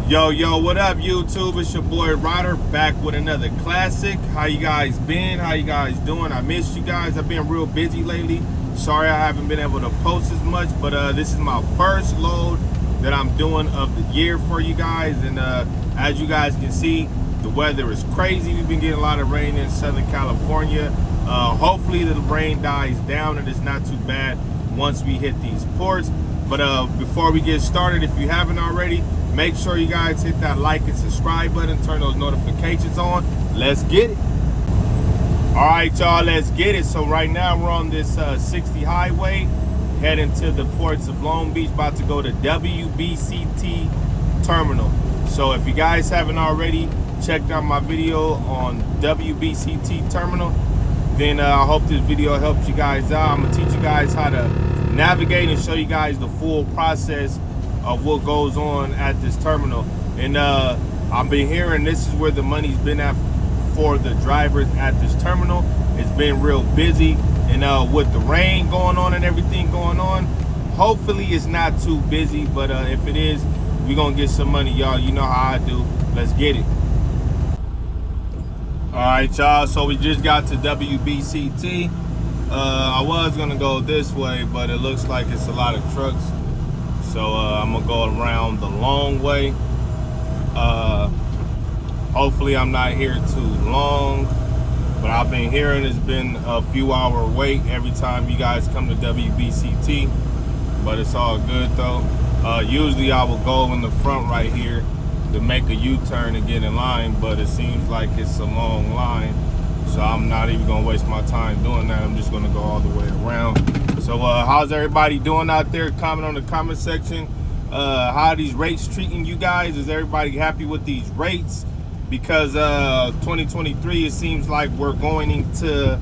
Yo, what up, YouTube? It's your boy Ryder back with another classic. How you guys been? How you guys doing? I missed you guys. I've been real busy lately. Sorry I haven't been able to post as much, but this is my first load that I'm doing of the year for you guys. And as you guys can see, the weather is crazy. We've been getting a lot of rain in Southern California. Hopefully the rain dies down and it's not too bad once we hit these ports. But before we get started, if you haven't already, make sure you guys hit that like and subscribe button, turn those notifications on. Let's get it. All right, y'all, let's get it. So right now we're on this 60 highway, heading to the ports of Long Beach, about to go to WBCT terminal. So if you guys haven't already checked out my video on WBCT terminal, then I hope this video helps you guys out. I'm gonna teach you guys how to navigate and show you guys the full process of what goes on at this terminal. And I've been hearing this is where the money's been at for the drivers at this terminal. It's been real busy, and with the rain going on and everything going on, hopefully it's not too busy, but if it is, we're gonna get some money, y'all. You know how I do. Let's get it. All right, y'all, so we just got to WBCT. I was gonna go this way, but it looks like it's a lot of trucks, so I'm gonna go around the long way. Hopefully I'm not here too long, but I've been hearing it's been a few hour wait every time you guys come to WBCT, but it's all good though. Usually I will go in the front right here to make a U-turn and get in line, but it seems like it's a long line, so I'm not even gonna waste my time doing that. I'm just gonna go all the way around. So how's everybody doing out there? Comment on the comment section. How are these rates treating you guys? Is everybody happy with these rates? Because 2023, it seems like we're going into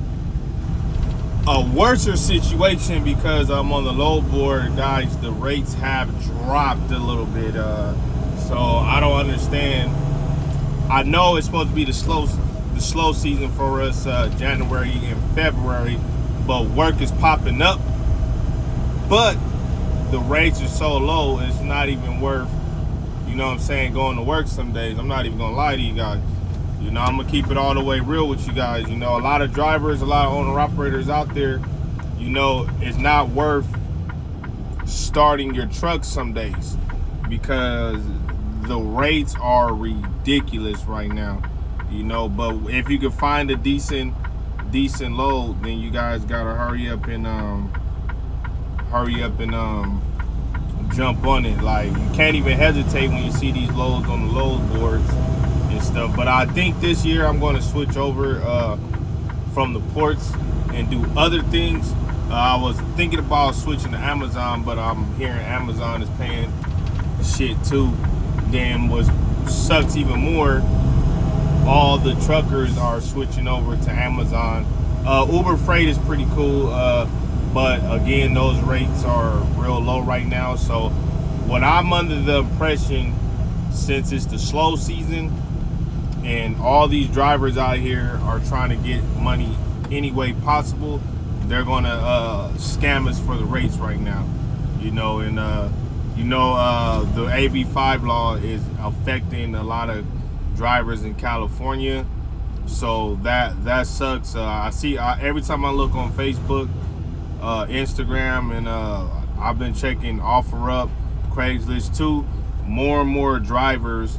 a worse situation, because I'm on the low board, guys. The rates have dropped a little bit, so I don't understand. I know it's supposed to be the slow season for us, January and February, but work is popping up, but the rates are so low, it's not even worth, you know what I'm saying, going to work some days. I'm not even gonna lie to you guys. You know, I'm gonna keep it all the way real with you guys. You know, a lot of drivers, a lot of owner operators out there, you know, it's not worth starting your truck some days because the rates are ridiculous right now. You know, but if you can find a decent load, then you guys gotta hurry up and jump on it. Like, you can't even hesitate when you see these loads on the load boards and stuff. But I think this year I'm going to switch over from the ports and do other things. I was thinking about switching to Amazon, but I'm hearing Amazon is paying shit too. Then what sucks even more, all the truckers are switching over to Amazon. Uber Freight is pretty cool, but again, those rates are real low right now. So what I'm under the impression, since it's the slow season and all these drivers out here are trying to get money any way possible, they're gonna scam us for the rates right now. You know, and the AB5 law is affecting a lot of drivers in California, so that sucks. I see every time I look on Facebook, Instagram, and I've been checking OfferUp, Craigslist too, more and more drivers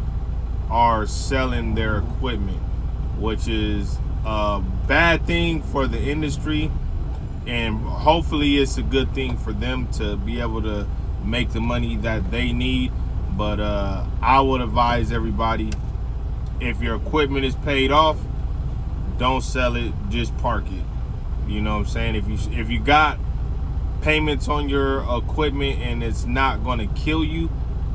are selling their equipment, which is a bad thing for the industry, and hopefully it's a good thing for them to be able to make the money that they need. But I would advise everybody, if your equipment is paid off, don't sell it, just park it. You know what I'm saying? If you got payments on your equipment and it's not going to kill you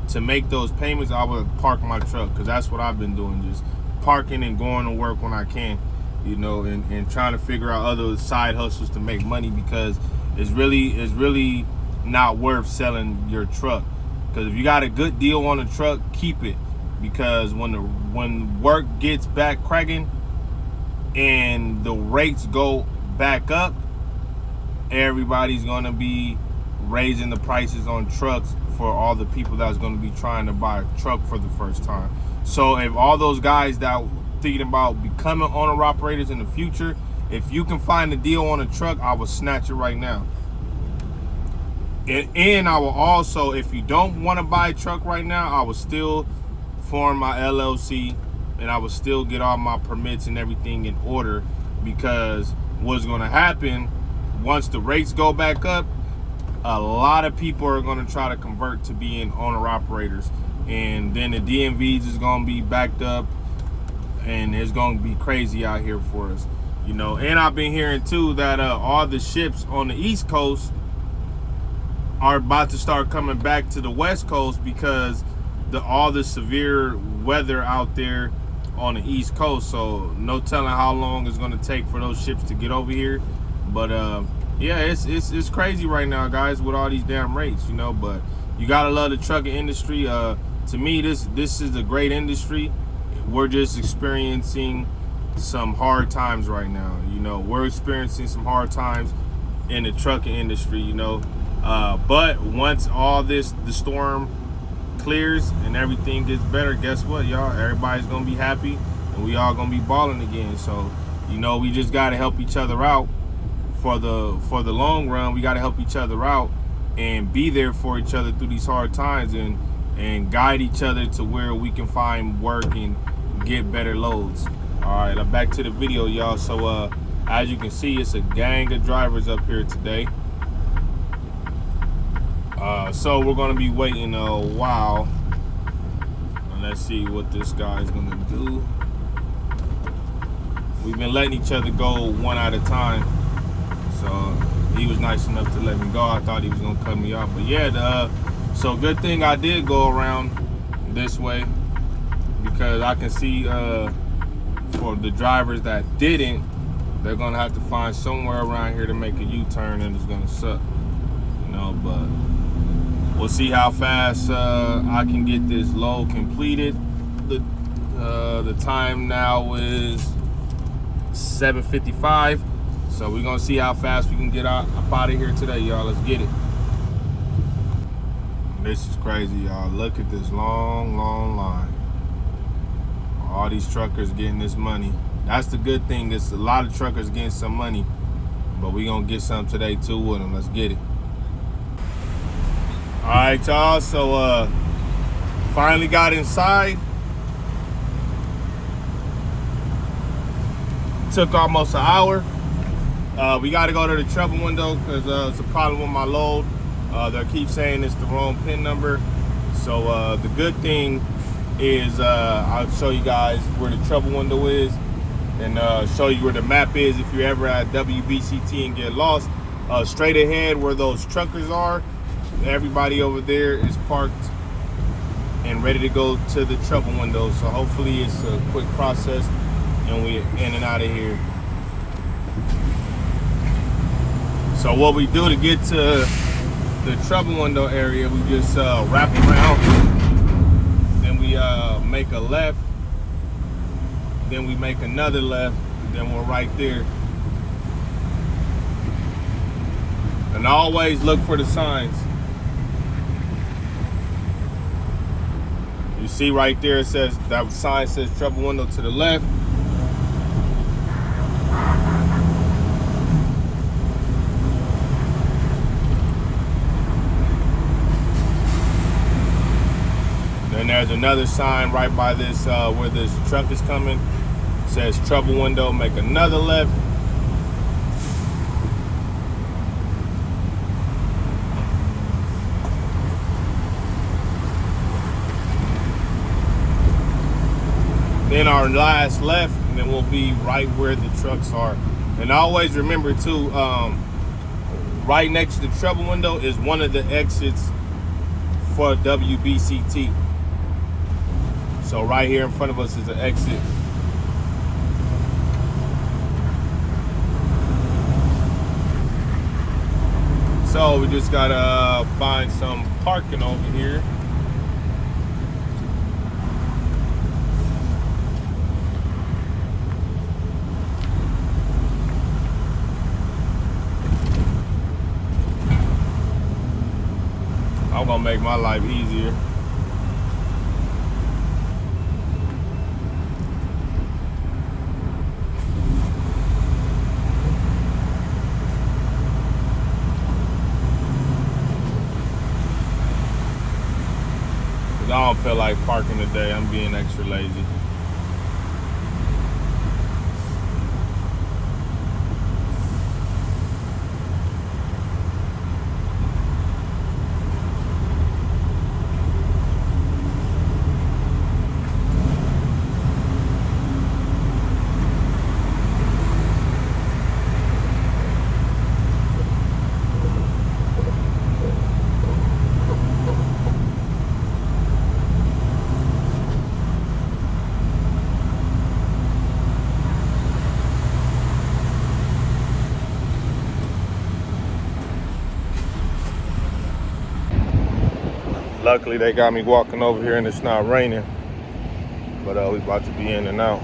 to make those payments, I would park my truck, because that's what I've been doing, just parking and going to work when I can, you know, and trying to figure out other side hustles to make money, because it's really not worth selling your truck. Because if you got a good deal on a truck, keep it, because when work gets back cracking and the rates go back up, everybody's gonna be raising the prices on trucks for all the people that's going to be trying to buy a truck for the first time. So if all those guys that thinking about becoming owner operators in the future, if you can find a deal on a truck, I will snatch it right now. And I will also, if you don't want to buy a truck right now, I will still form my LLC and I will still get all my permits and everything in order, because what's going to happen once the rates go back up, a lot of people are going to try to convert to being owner operators, and then the DMVs is going to be backed up and it's going to be crazy out here for us, you know. And I've been hearing too that all the ships on the East Coast are about to start coming back to the West Coast because all the severe weather out there on the East Coast. So no telling how long it's going to take for those ships to get over here. But yeah, it's crazy right now, guys, with all these damn rates, you know. But you gotta love the trucking industry. To me, this is a great industry. We're just experiencing some hard times right now, you know. We're experiencing some hard times in the trucking industry, you know. But once all the storm clears and everything gets better, guess what, y'all? Everybody's gonna be happy and we all gonna be balling again. So, you know, we just gotta help each other out for the long run. We gotta help each other out and be there for each other through these hard times, and guide each other to where we can find work and get better loads. All right, back to the video, y'all. So as you can see, it's a gang of drivers up here today. So we're gonna be waiting a while. Let's see what this guy's gonna do. We've been letting each other go one at a time. So he was nice enough to let me go. I thought he was gonna cut me off, but yeah, so good thing I did go around this way, because I can see for the drivers that didn't, they're gonna have to find somewhere around here to make a U-turn, and it's gonna suck, you know. But we'll see how fast I can get this load completed. The time now is 7:55, so we're gonna see how fast we can get up out of here today, y'all. Let's get it. This is crazy, y'all. Look at this long line. All these truckers getting this money. That's the good thing. There's a lot of truckers getting some money, but we gonna get some today too with them. Let's get it. All right, y'all. So finally got inside. Took almost an hour. We got to go to the trouble window because it's a problem with my load. They keep saying it's the wrong PIN number. So the good thing is I'll show you guys where the trouble window is, and show you where the map is if you're ever at WBCT and get lost. Straight ahead where those truckers are, everybody over there is parked and ready to go to the trouble window. So hopefully it's a quick process and we're in and out of here. So what we do to get to the trouble window area, we just wrap around, then we make a left, then we make another left, then we're right there. And always look for the signs. You see right there, it says, that sign says trouble window to the left. And there's another sign right by this where this truck is coming. It says trouble window, make another left. Then our last left, and then we'll be right where the trucks are. And always remember too, right next to the trouble window is one of the exits for WBCT. So right here in front of us is an exit. So we just gotta find some parking over here. I'm gonna gonna make my life easier. I don't feel like parking today. I'm being extra lazy. Luckily, they got me walking over here and it's not raining. But we about to be in and out.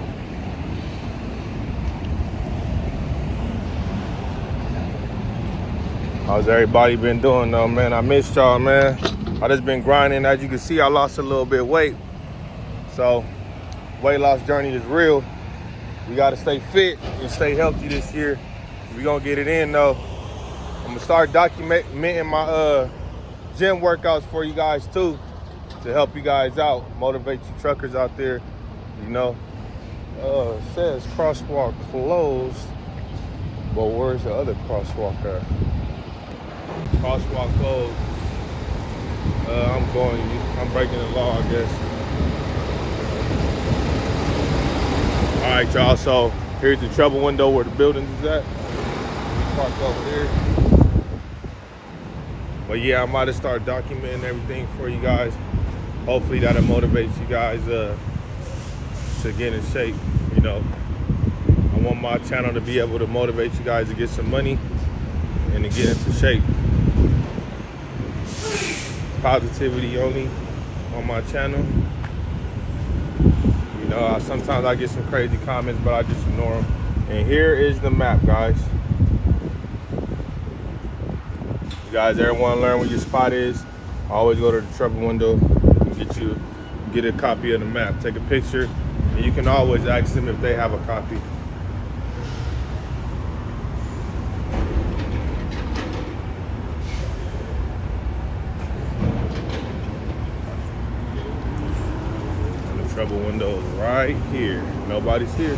How's everybody been doing though, man? I missed y'all, man. I just been grinding. As you can see, I lost a little bit of weight. So, weight loss journey is real. We gotta stay fit and stay healthy this year. We gonna get it in though. I'm gonna start documenting my gym workouts for you guys too, to help you guys out, motivate you truckers out there, you know. It says crosswalk closed, but where's the other crosswalk at? Crosswalk closed. I'm breaking the law, I guess. All right, y'all, so here's the trouble window where the building is at. Park over there. But yeah, I might have started documenting everything for you guys. Hopefully that'll motivate you guys to get in shape, you know. I want my channel to be able to motivate you guys to get some money and to get into shape. Positivity only on my channel. You know, sometimes I get some crazy comments, but I just ignore them. And here is the map, guys. You guys ever want to learn where your spot is? Always go to the trouble window and get a copy of the map. Take a picture, and you can always ask them if they have a copy. And the trouble window is right here. Nobody's here.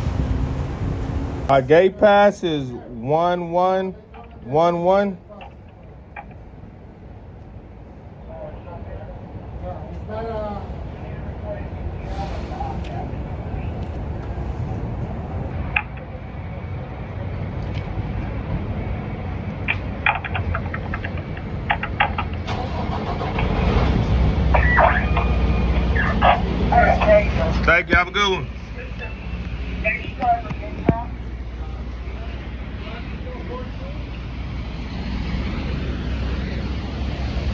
Our gate pass is 1111. Thank you. Have a good one.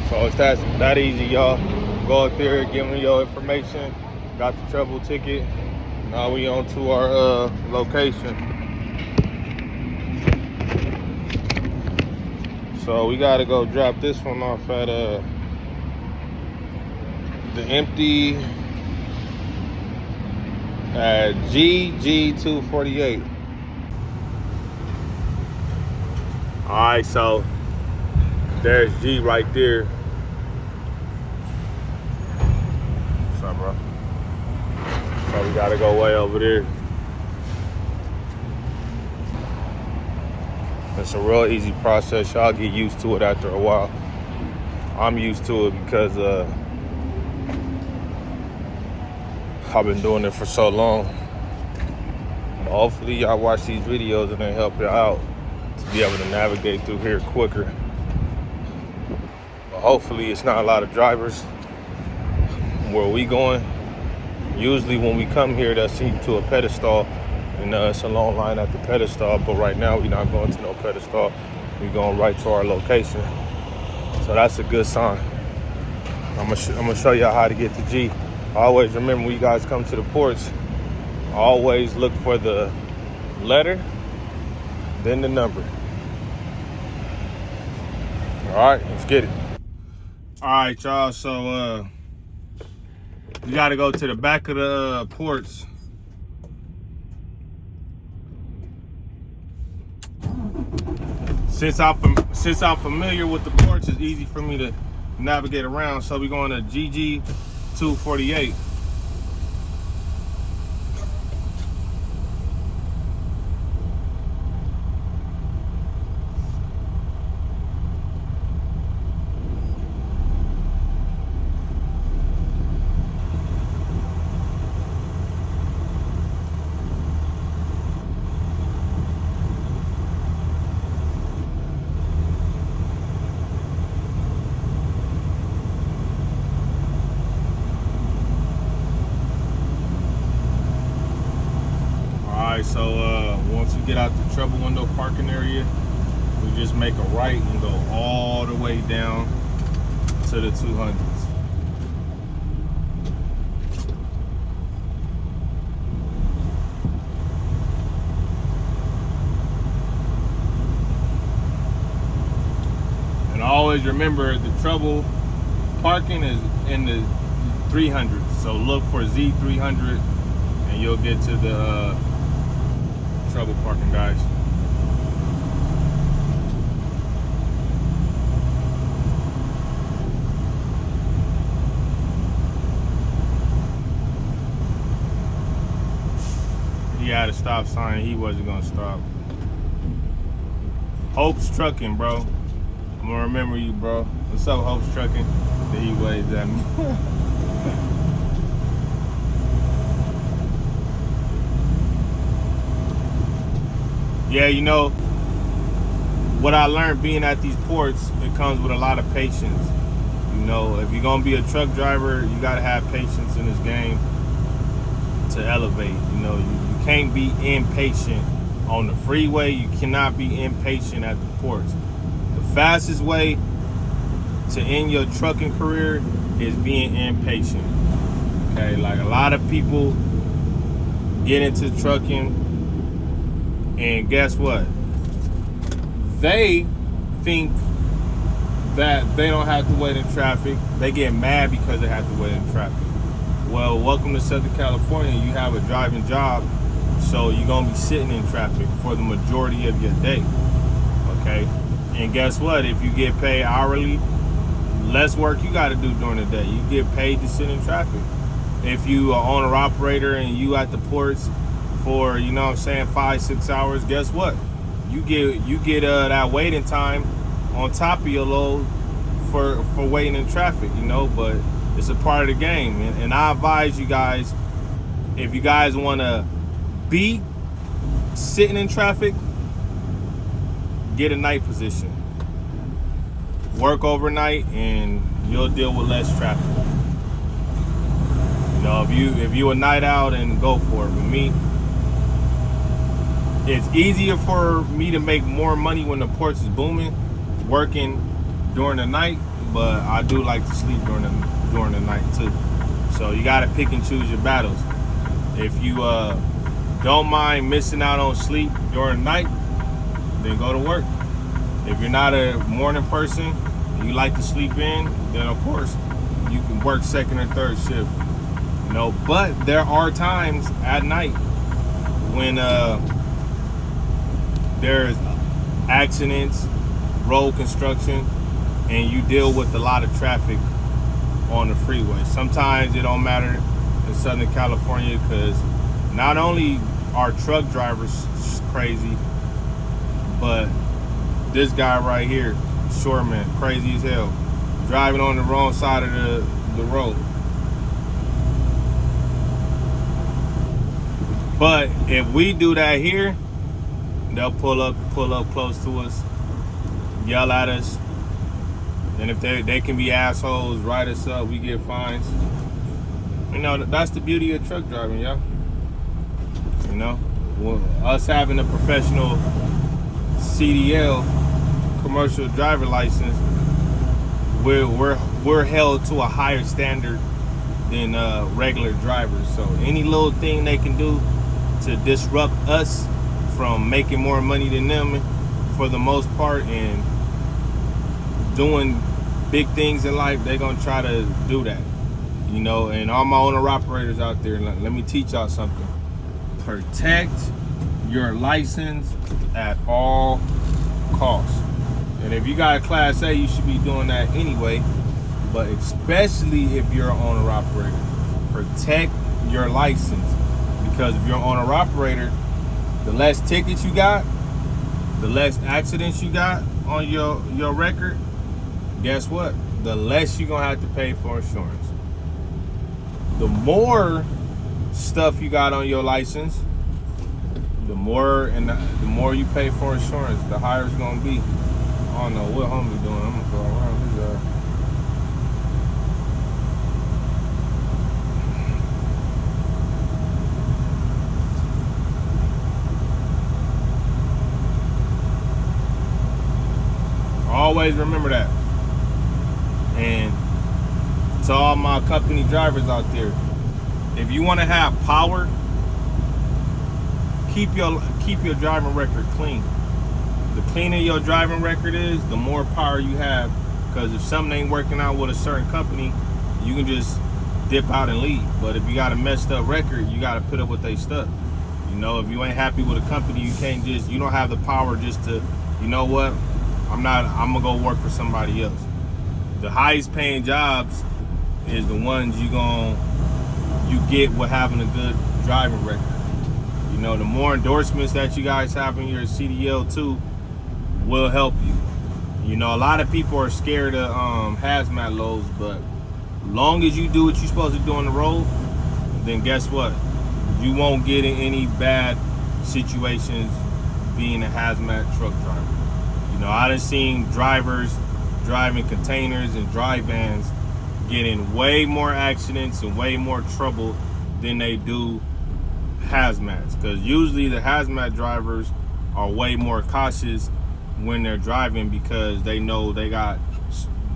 So it's that easy, y'all. Go up there, give them your information. Got the trouble ticket. Now we on to our location. So we gotta go drop this one off at the empty at GG248. All right, so there's G right there. What's up, bro? So we gotta go way over there. It's a real easy process. Y'all get used to it after a while. I'm used to it because I've been doing it for so long. But hopefully y'all watch these videos and they help you out to be able to navigate through here quicker. But hopefully it's not a lot of drivers where we going. Usually when we come here, they'll see you to a pedestal, and it's a long line at the pedestal. But right now we're not going to no pedestal. We're going right to our location. So that's a good sign. I'm gonna show y'all how to get to G. Always remember, when you guys come to the ports, always look for the letter, then the number. All right, let's get it. All right, y'all. So you got to go to the back of the ports. Since I'm familiar with the ports, it's easy for me to navigate around. So we're going to GG 248. Alright, so once we get out the trouble window parking area, we just make a right and go all the way down to the 200s. And always remember, the trouble parking is in the 300s, so look for Z300 and you'll get to the trouble parking, guys. He had a stop sign, he wasn't gonna stop. Hope's Trucking, bro. I'm gonna remember you, bro. What's up, Hope's Trucking? Then he waves at me. Yeah, you know, what I learned being at these ports, it comes with a lot of patience. You know, if you're gonna be a truck driver, you gotta have patience in this game to elevate. You know, you can't be impatient on the freeway. You cannot be impatient at the ports. The fastest way to end your trucking career is being impatient. Okay, like a lot of people get into trucking, and guess what? They think that they don't have to wait in traffic. They get mad because they have to wait in traffic. Well, welcome to Southern California. You have a driving job, so you're gonna be sitting in traffic for the majority of your day. Okay? And guess what? If you get paid hourly, less work you gotta do during the day. You get paid to sit in traffic. If you are owner-operator and you at the ports for, you know what I'm saying, 5-6 hours, guess what? You get that waiting time on top of your load for waiting in traffic, you know, but it's a part of the game. And I advise you guys, if you guys want to be sitting in traffic, get a night position. Work overnight and you'll deal with less traffic. You know, if you a night out, and go for it. With me, it's easier for me to make more money when the ports is booming, working during the night, but I do like to sleep during the night too. So you gotta pick and choose your battles. If you don't mind missing out on sleep during the night, then go to work. If you're not a morning person and you like to sleep in, then of course you can work second or third shift. You know, but there are times at night when there's accidents, road construction, and you deal with a lot of traffic on the freeway. Sometimes it don't matter in Southern California, because not only are truck drivers crazy, but this guy right here, Shoreman, crazy as hell, driving on the wrong side of the road. But if we do that here, they'll pull up close to us, yell at us, and if they can be assholes, write us up, we get fines. You know, that's the beauty of truck driving, y'all. You know, well, us having a professional CDL, commercial driver license, we're held to a higher standard than regular drivers. So any little thing they can do to disrupt us from making more money than them, for the most part, and doing big things in life, they're gonna try to do that. You know, and all my owner operators out there, let me teach y'all something. Protect your license at all costs. And if you got a Class A, you should be doing that anyway. But especially if you're an owner operator, protect your license. Because if you're an owner operator, the less tickets you got, the less accidents you got on your record, guess what? The less you're gonna have to pay for insurance. The more stuff you got on your license, the more you pay for insurance, the higher it's gonna be. I don't know what homie doing. I'm gonna go around his Always remember that. And to all my company drivers out there, if you want to have power, keep your driving record clean. The cleaner your driving record is, the more power you have. Because if something ain't working out with a certain company, you can just dip out and leave. But if you got a messed up record, you got to put up with they stuff. You know, if you ain't happy with a company, you don't have the power just to, you know what, I'm gonna go work for somebody else. The highest paying jobs is the ones you get with having a good driving record. You know, the more endorsements that you guys have in your CDL too will help you. You know, a lot of people are scared of hazmat loads, but long as you do what you're supposed to do on the road, then guess what? You won't get in any bad situations being a hazmat truck driver. You know, I done seen drivers driving containers and dry vans get in way more accidents and way more trouble than they do hazmats. Because usually the hazmat drivers are way more cautious when they're driving because they know they got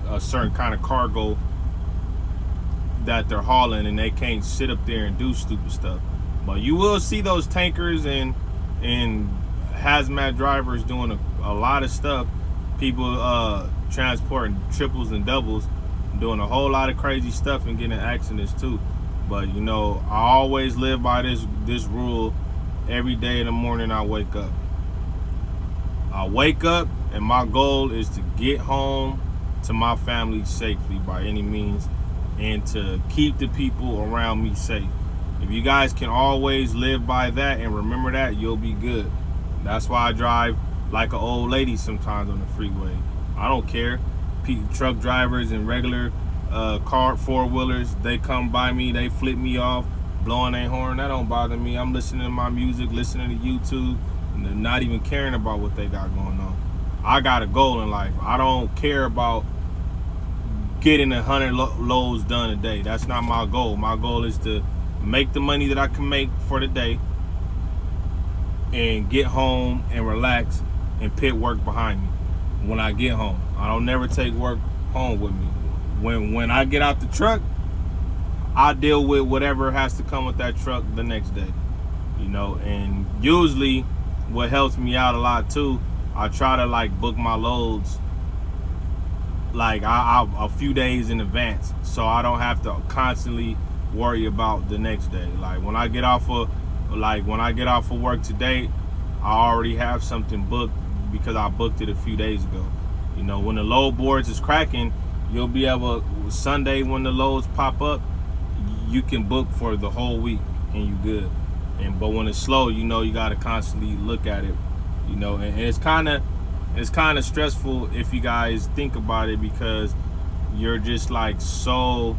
a certain kind of cargo that they're hauling and they can't sit up there and do stupid stuff. But you will see those tankers and hazmat drivers doing a lot of stuff. People transporting triples and doubles, doing a whole lot of crazy stuff and getting in accidents too. But you know, I always live by this rule. Every day in the morning I wake up and my goal is to get home to my family safely by any means and to keep the people around me safe. If you guys can always live by that and remember that, you'll be good. That's why I drive like an old lady sometimes on the freeway. I don't care. Truck drivers and regular car four-wheelers, they come by me, they flip me off, blowing their horn. That don't bother me. I'm listening to my music, listening to YouTube, and not even caring about what they got going on. I got a goal in life. I don't care about getting 100 loads done a day. That's not my goal. My goal is to make the money that I can make for the day and get home and relax and put work behind me when I get home. I don't never take work home with me. When I get out the truck, I deal with whatever has to come with that truck the next day. You know, and usually what helps me out a lot too, I try to like book my loads like I a few days in advance, so I don't have to constantly worry about the next day. Like when I get off of work today, I already have something booked because I booked it a few days ago. You know, when the load boards is cracking, you'll be able, Sunday when the loads pop up, you can book for the whole week and you good. But when it's slow, you know, you got to constantly look at it. You know, and it's kind of stressful if you guys think about it, because you're just like so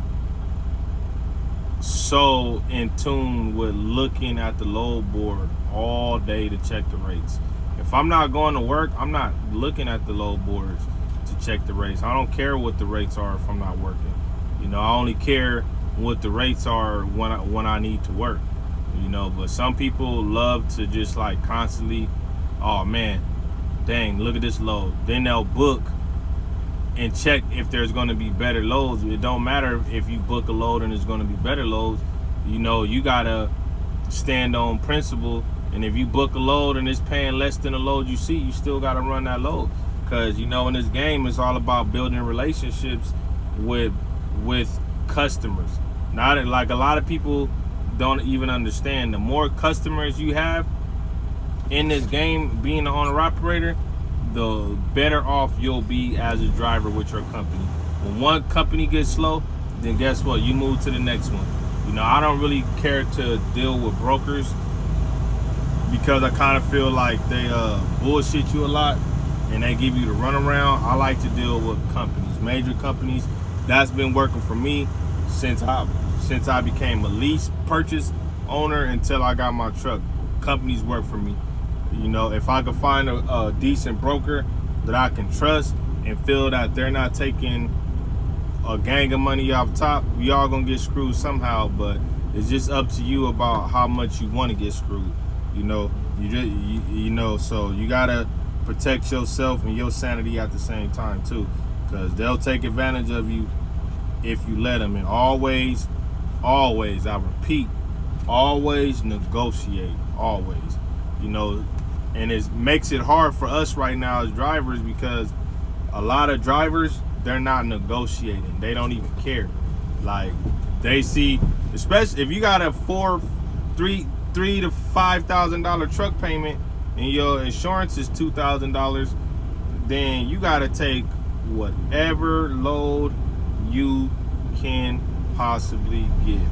in tune with looking at the load board all day to check the rates. If I'm not going to work, I'm not looking at the load boards to check the rates. I don't care what the rates are if I'm not working. You know, I only care what the rates are when I need to work. You know, but some people love to just like constantly, oh man, dang, look at this load. Then they'll book and check if there's going to be better loads. It don't matter if you book a load and there's going to be better loads. You know, you got to stand on principle. And if you book a load and it's paying less than the load you see, you still got to run that load. because you know in this game it's all about building relationships with customers. Not like a lot of people don't even understand. The more customers you have in this game, being an owner operator, the better off you'll be as a driver with your company. When one company gets slow, then guess what? You move to the next one. You know, I don't really care to deal with brokers because I kind of feel like they bullshit you a lot and they give you the runaround. I like to deal with companies, major companies. That's been working for me since I became a lease purchase owner until I got my truck. Companies work for me. You know, if I could find a decent broker that I can trust and feel that they're not taking a gang of money off top, we all gonna get screwed somehow. But it's just up to you about how much you want to get screwed. You know, you know, so you gotta protect yourself and your sanity at the same time too, because they'll take advantage of you if you let them. And always, I repeat, always negotiate. Always, you know. And it makes it hard for us right now as drivers because a lot of drivers, they're not negotiating. They don't even care. Like, they see, especially if you got a $3,000 to $5,000 truck payment and your insurance is $2,000, then you got to take whatever load you can possibly get.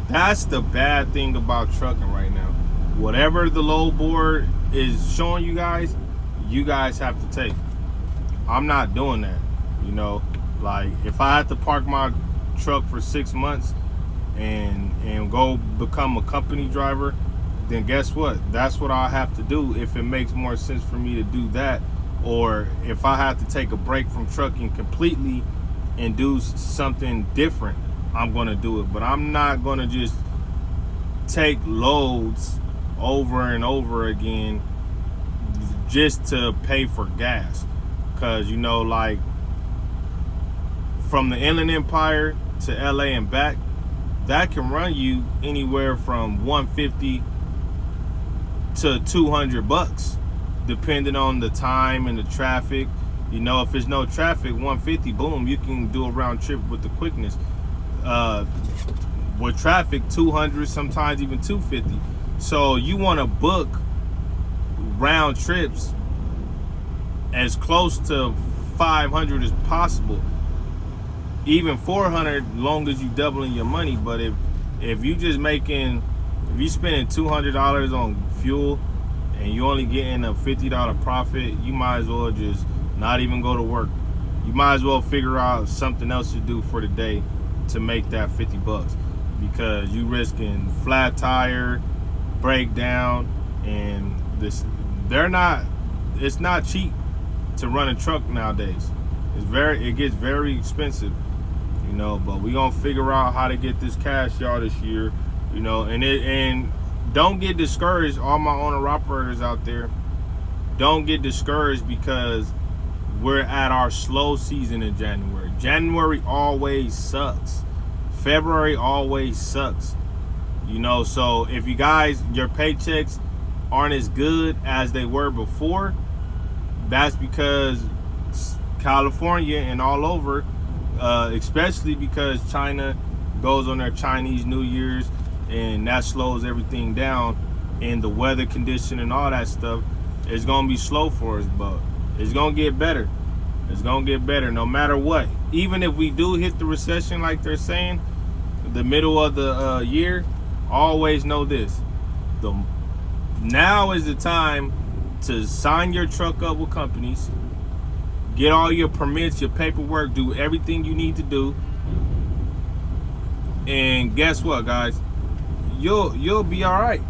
That's the bad thing about trucking right now. Whatever the load board is showing you guys have to take. I'm not doing that. You know, like if I had to park my truck for 6 months and go become a company driver, then guess what? That's what I have to do if it makes more sense for me to do that. Or if I have to take a break from trucking completely and do something different, I'm gonna do it. But I'm not gonna just take loads over and over again just to pay for gas. Because, you know, like from the Inland Empire to LA and back, that can run you anywhere from $150 to $200 depending on the time and the traffic. You know, if there's no traffic, $150, boom, you can do a round trip with the quickness. With traffic, $200, sometimes even $250. So you want to book round trips as close to $500 as possible, even $400, long as you doubling your money. But if you spending $200 on fuel and you only getting a $50 profit, you might as well just not even go to work. You might as well figure out something else to do for the day to make that $50, because you risking flat tire, breakdown, and it's not cheap to run a truck nowadays. It gets very expensive, you know. But we gonna figure out how to get this cash, y'all, this year, you know. And don't get discouraged, all my owner operators out there. Don't get discouraged because we're at our slow season in January. January always sucks. February always sucks. You know, so if you guys, your paychecks aren't as good as they were before, that's because California and all over, especially because China goes on their Chinese New Year's, and that slows everything down, and the weather condition and all that stuff is gonna be slow for us. But it's gonna get better. It's gonna get better no matter what. Even if we do hit the recession like they're saying, the middle of the year, always know this: now is the time to sign your truck up with companies, get all your permits, your paperwork, do everything you need to do, and guess what, guys? You'll be all right,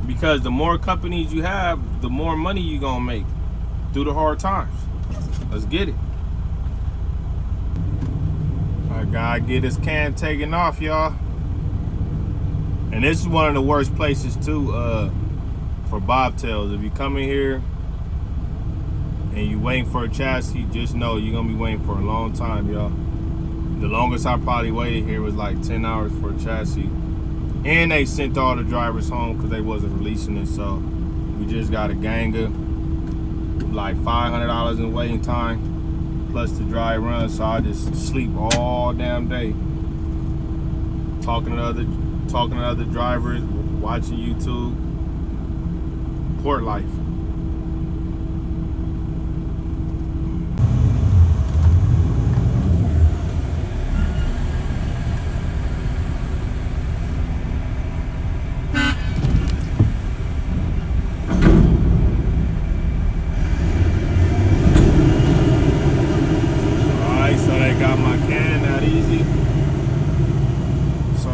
because the more companies you have, the more money you're gonna make through the hard times. Let's get it. I gotta get this can taken off, y'all. And this is one of the worst places too for bobtails. If you come in here and you waiting for a chassis, just know you're gonna be waiting for a long time, y'all. The longest I probably waited here was like 10 hours for a chassis. And they sent all the drivers home because they wasn't releasing it. So we just got a gang of like $500 in waiting time, plus the dry run. So I just sleep all damn day, talking to other drivers, watching YouTube. Port life.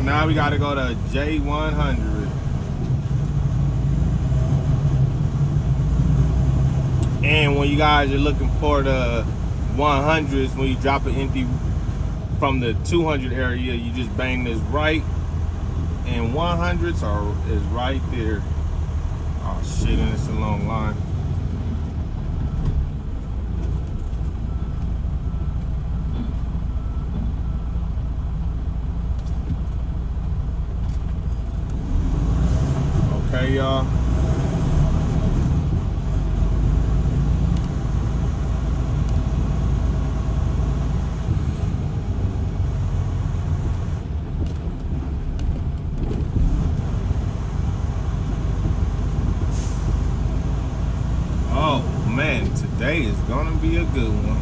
Now we got to go to J100. And when you guys are looking for the 100s, when you drop it empty from the 200 area, you just bang this right, and 100s is right there. Oh shit, and it's a long line. Okay, y'all. Oh man, today is gonna be a good one.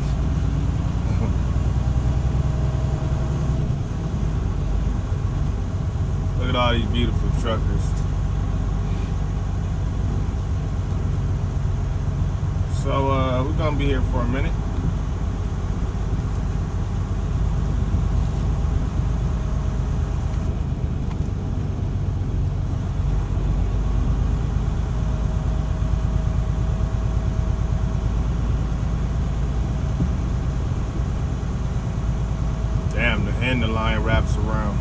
Look at all these beautiful truckers. So we're gonna be here for a minute. Damn, the end of the line wraps around.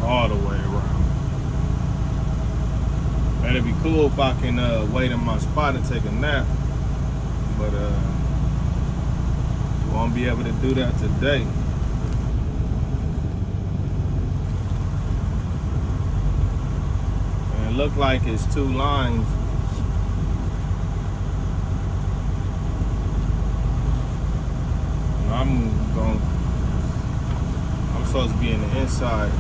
All the way around. It'd be cool if I can wait in my spot and take a nap, but won't be able to do that today. And it looked like it's two lines. I'm supposed to be in the inside.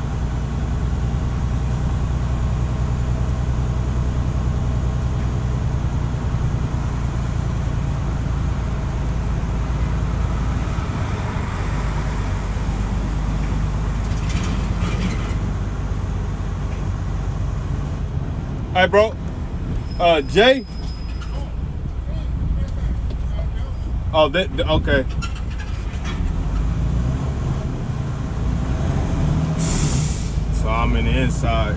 Hey, bro. Jay? Oh, okay. So I'm in the inside.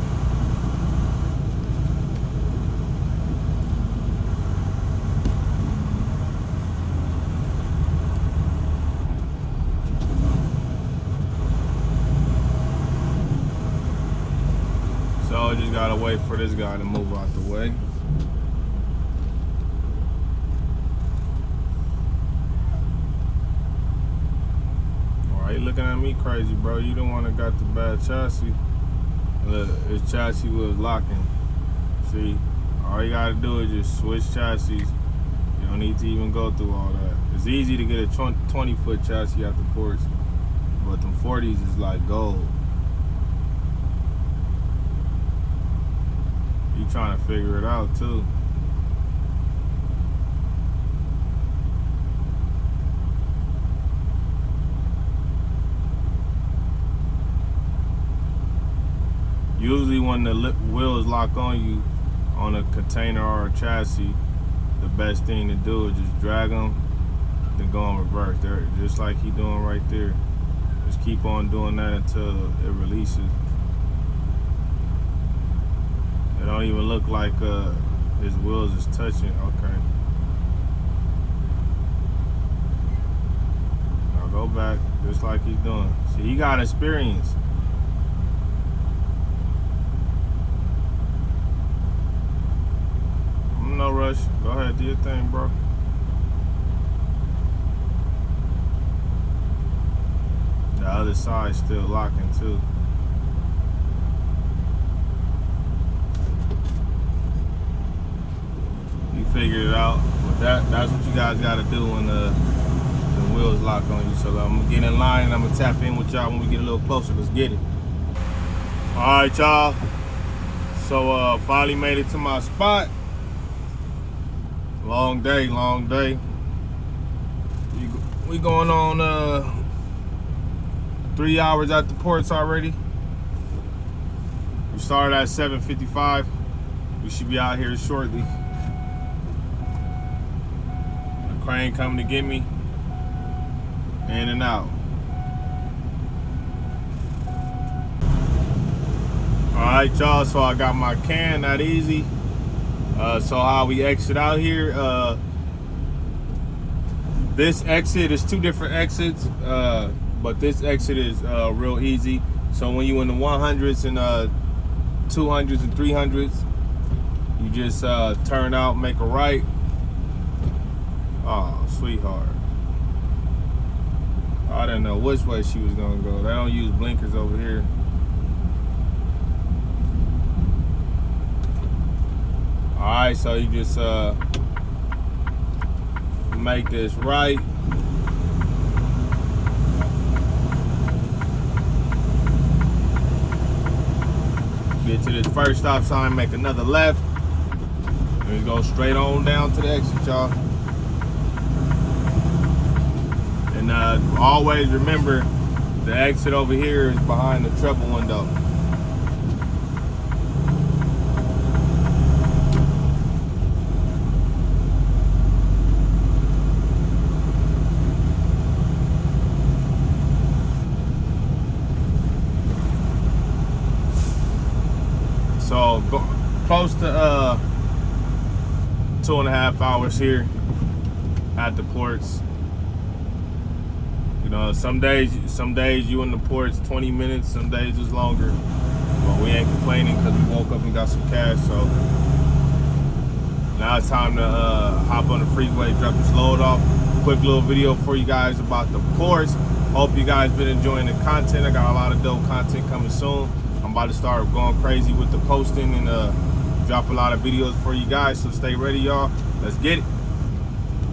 So I just gotta wait for this guy to move out the way. Why you looking at me crazy, bro? You the one that got the bad chassis. Look, his chassis was locking. See, all you gotta do is just switch chassis. You don't need to even go through all that. It's easy to get a 20-foot chassis out the ports, but them 40s is like gold. You trying to figure it out too. Usually when the wheels lock on you on a container or a chassis, the best thing to do is just drag them, then go in reverse. There, just like he doing right there. Just keep on doing that until it releases. It don't even look like his wheels is touching. Okay. Now go back, just like he's doing. See, he got experience. No rush. Go ahead, do your thing, bro. The other side's still locking too. You figured it out. But that's what you guys gotta do when the wheels lock on you. So I'm gonna get in line and I'm gonna tap in with y'all when we get a little closer. Let's get it. Alright, y'all. So finally made it to my spot. Long day, long day. We going on 3 hours at the ports already. We started at 7:55. We should be out here shortly. The crane coming to get me. In and out. Alright, y'all, so I got my can, not easy. So how we exit out here, this exit is 2 different exits, but this exit is real easy. So when you in the 100s and 200s and 300s, you just turn out, make a right. Oh, sweetheart. I didn't know which way she was gonna go. They don't use blinkers over here. Alright, so you just make this right. Get to this first stop sign, make another left. And you go straight on down to the exit, y'all. And always remember, the exit over here is behind the treble window. So close to 2.5 hours here at the ports. You know, some days you in the ports 20 minutes, some days it's longer. But we ain't complaining because we woke up and got some cash. So now it's time to hop on the freeway, drop this load off. Quick little video for you guys about the ports. Hope you guys been enjoying the content. I got a lot of dope content coming soon. I'm about to start going crazy with the posting and drop a lot of videos for you guys. So stay ready, y'all. Let's get it.